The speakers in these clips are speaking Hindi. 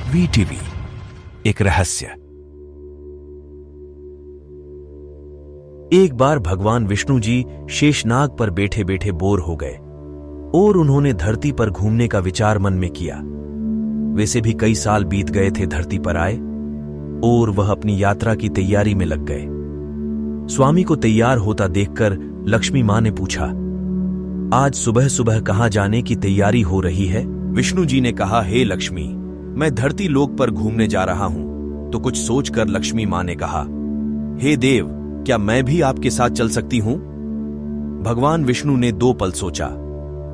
वीटीवी, एक रहस्य। एक बार भगवान विष्णु जी शेषनाग पर बैठे बैठे बोर हो गए और उन्होंने धरती पर घूमने का विचार मन में किया। वैसे भी कई साल बीत गए थे धरती पर आए और वह अपनी यात्रा की तैयारी में लग गए। स्वामी को तैयार होता देखकर लक्ष्मी मां ने पूछा, आज सुबह सुबह कहां जाने की तैयारी हो रही है? विष्णु जी ने कहा, हे लक्ष्मी, मैं धरती लोक पर घूमने जा रहा हूं। तो कुछ सोचकर लक्ष्मी मां ने कहा, हे देव, क्या मैं भी आपके साथ चल सकती हूं? भगवान विष्णु ने 2 पल सोचा,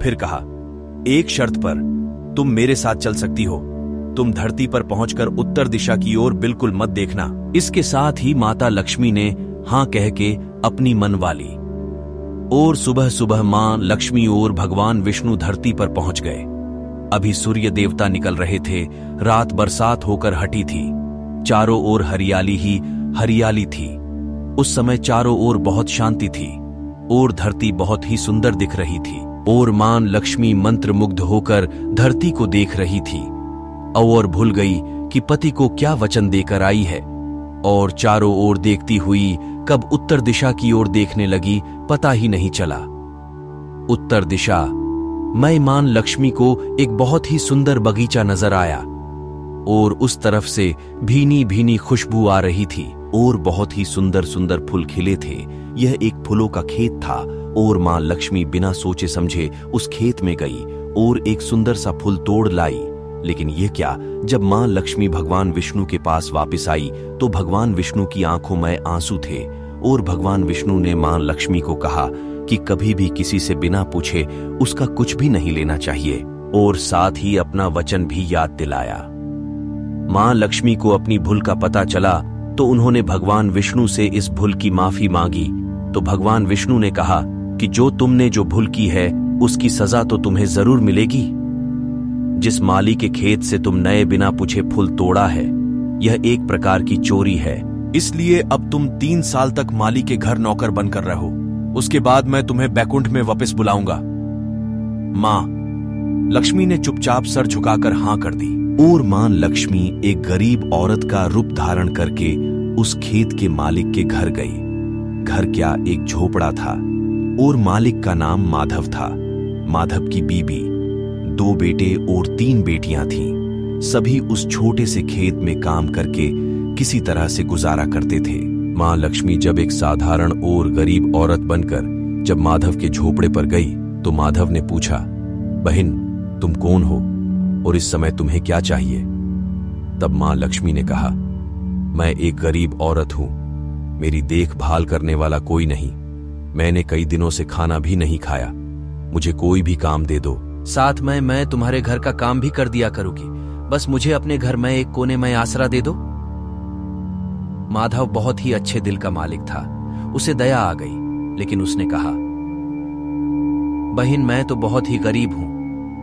फिर कहा, एक शर्त पर, तुम मेरे साथ चल सकती हो। तुम धरती पर पहुंचकर उत्तर दिशा की ओर बिल्कुल मत देखना। इसके साथ ही माता लक्ष्मी ने हां कह के अपनी मनवा ली और सुबह सुबह मां लक्ष्मी और भगवान विष्णु धरती पर पहुंच गए। अभी सूर्य देवता निकल रहे थे, रात बरसात होकर हटी थी, चारों ओर हरियाली ही हरियाली थी। उस समय चारों ओर बहुत शांति थी और धरती बहुत ही सुंदर दिख रही थी और मां लक्ष्मी मंत्रमुग्ध होकर धरती को देख रही थी और भूल गई कि पति को क्या वचन देकर आई है और चारों ओर देखती हुई कब उत्तर दिशा की ओर देखने लगी पता ही नहीं चला। उत्तर दिशा मैं मां लक्ष्मी को एक बहुत ही सुंदर बगीचा नजर आया और उस तरफ से भीनी भीनी खुशबू आ रही थी और बहुत ही सुंदर सुंदर फूल खिले थे। यह एक फूलों का खेत था और मां लक्ष्मी बिना सोचे समझे उस खेत में गई और एक सुंदर सा फूल तोड़ लाई। लेकिन यह क्या, जब मां लक्ष्मी भगवान विष्णु के पास वापस आई तो भगवान विष्णु की आंखों में आंसू थे और भगवान विष्णु ने मां लक्ष्मी को कहा कि कभी भी किसी से बिना पूछे उसका कुछ भी नहीं लेना चाहिए और साथ ही अपना वचन भी याद दिलाया। मां लक्ष्मी को अपनी भूल का पता चला तो उन्होंने भगवान विष्णु से इस भूल की माफी मांगी। तो भगवान विष्णु ने कहा कि जो तुमने जो भूल की है उसकी सजा तो तुम्हें जरूर मिलेगी। जिस माली के खेत से तुम नए बिना पूछे फूल तोड़ा है, यह एक प्रकार की चोरी है। इसलिए अब तुम 3 साल तक माली के घर नौकर बनकर रहो। उसके बाद मैं तुम्हें बैकुंठ में वापस बुलाऊंगा। मां लक्ष्मी ने चुपचाप सर झुकाकर हां कर दी और मां लक्ष्मी एक गरीब औरत का रूप धारण करके उस खेत के मालिक के घर गई। घर क्या, एक झोपड़ा था और मालिक का नाम माधव था। माधव की बीबी, 2 बेटे और 3 बेटियां थीं। सभी उस छोटे से खेत में काम करके किसी तरह से गुजारा करते थे। मां लक्ष्मी जब एक साधारण और गरीब औरत बनकर जब माधव के झोपड़े पर गई तो माधव ने पूछा, बहन, तुम कौन हो और इस समय तुम्हें क्या चाहिए? तब मां लक्ष्मी ने कहा, मैं एक गरीब औरत हूं, मेरी देखभाल करने वाला कोई नहीं। मैंने कई दिनों से खाना भी नहीं खाया, मुझे कोई भी काम दे दो। साथ में मैं तुम्हारे घर का काम भी कर दिया करूंगी, बस मुझे अपने घर में एक कोने में आसरा दे दो। माधव बहुत ही अच्छे दिल का मालिक था, उसे दया आ गई, लेकिन उसने कहा, बहन, मैं तो बहुत ही गरीब हूं,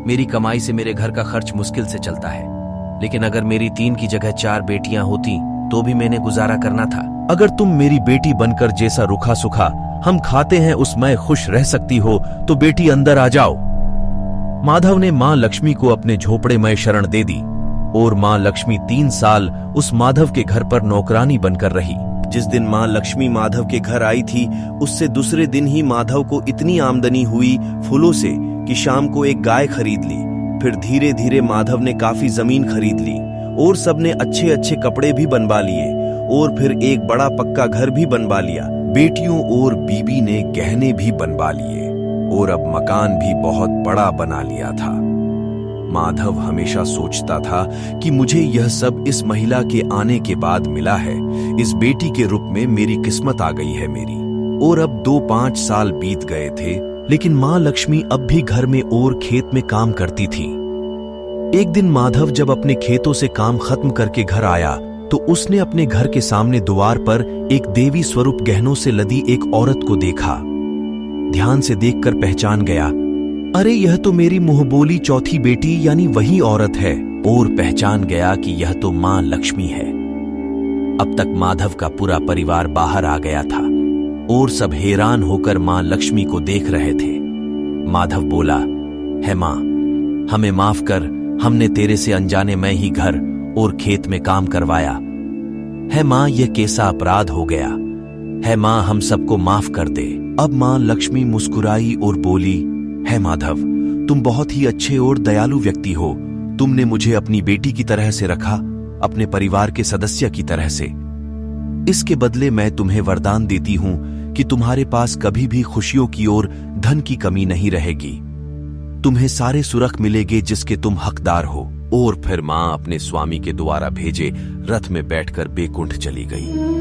मेरी कमाई से मेरे घर का खर्च मुश्किल से चलता है। लेकिन अगर मेरी 3 की जगह 4 बेटियां होती तो भी मैंने गुजारा करना था। अगर तुम मेरी बेटी बनकर जैसा रूखा सूखा हम खाते हैं उसमें खुश रह सकती हो तो बेटी अंदर आ जाओ। माधव ने मां लक्ष्मी को अपने झोपड़े में शरण दे दी और मां लक्ष्मी 3 साल उस माधव के घर पर नौकरानी बनकर रही। जिस दिन मां लक्ष्मी माधव के घर आई थी उससे दूसरे दिन ही माधव को इतनी आमदनी हुई फूलों से कि शाम को एक गाय खरीद ली। फिर धीरे धीरे माधव ने काफी जमीन खरीद ली और सबने अच्छे अच्छे कपड़े भी बनवा लिए और फिर एक बड़ा पक्का घर भी बनवा लिया। बेटियों और बीबी ने गहने भी बनवा लिए और अब मकान भी बहुत बड़ा बना लिया था। माधव हमेशा सोचता था कि मुझे यह सब इस महिला के आने के बाद मिला है, इस बेटी के रूप में मेरी किस्मत आ गई है मेरी। और अब 2-5 साल बीत गए थे, लेकिन मां लक्ष्मी अब भी घर में और खेत में काम करती थी। एक दिन माधव जब अपने खेतों से काम खत्म करके घर आया तो उसने अपने घर के सामने द्वार पर एक देवी स्वरूप गहनों से लदी एक औरत को देखा। ध्यान से देखकर पहचान गया, अरे यह तो मेरी मुंहबोली चौथी बेटी यानी वही औरत है। और पहचान गया कि यह तो मां लक्ष्मी है। अब तक माधव का पूरा परिवार बाहर आ गया था और सब हैरान होकर मां लक्ष्मी को देख रहे थे। माधव बोला, है मां, हमें माफ कर, हमने तेरे से अनजाने में ही घर और खेत में काम करवाया। है मां, यह कैसा अपराध हो गया है मां, हम सबको माफ कर दे। अब मां लक्ष्मी मुस्कुराई और बोली, है माधव, तुम बहुत ही अच्छे और दयालु व्यक्ति हो। तुमने मुझे अपनी बेटी की तरह से रखा, अपने परिवार के सदस्य की तरह से। इसके बदले मैं तुम्हें वरदान देती हूं कि तुम्हारे पास कभी भी खुशियों की और धन की कमी नहीं रहेगी। तुम्हें सारे सुरख मिलेंगे जिसके तुम हकदार हो। और फिर मां अपने स्वामी के द्वारा भेजे रथ में बैठकर बैकुंठ चली गई।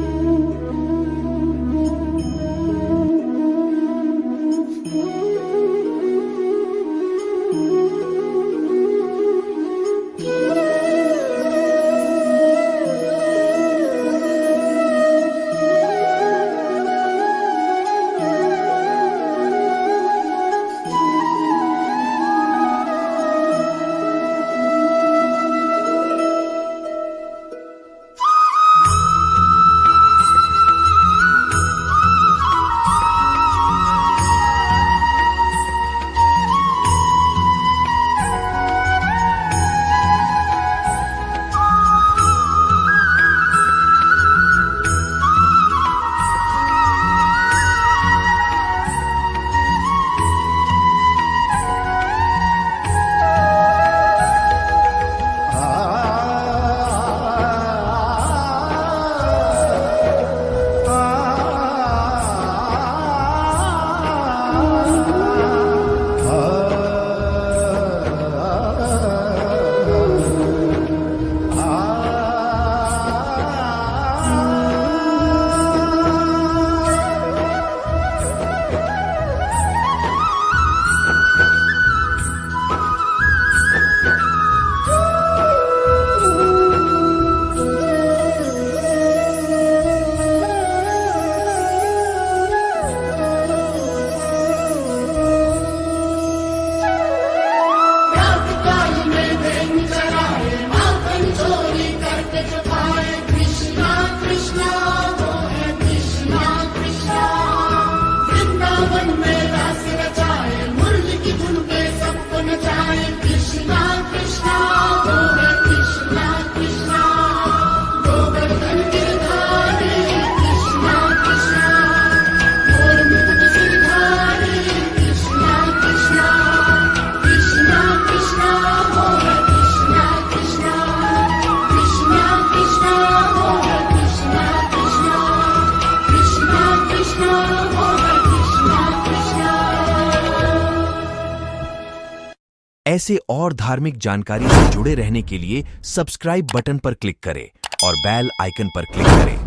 ऐसे और धार्मिक जानकारी से जुड़े रहने के लिए सब्सक्राइब बटन पर क्लिक करें और बेल आइकन पर क्लिक करें।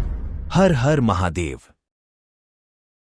हर हर महादेव।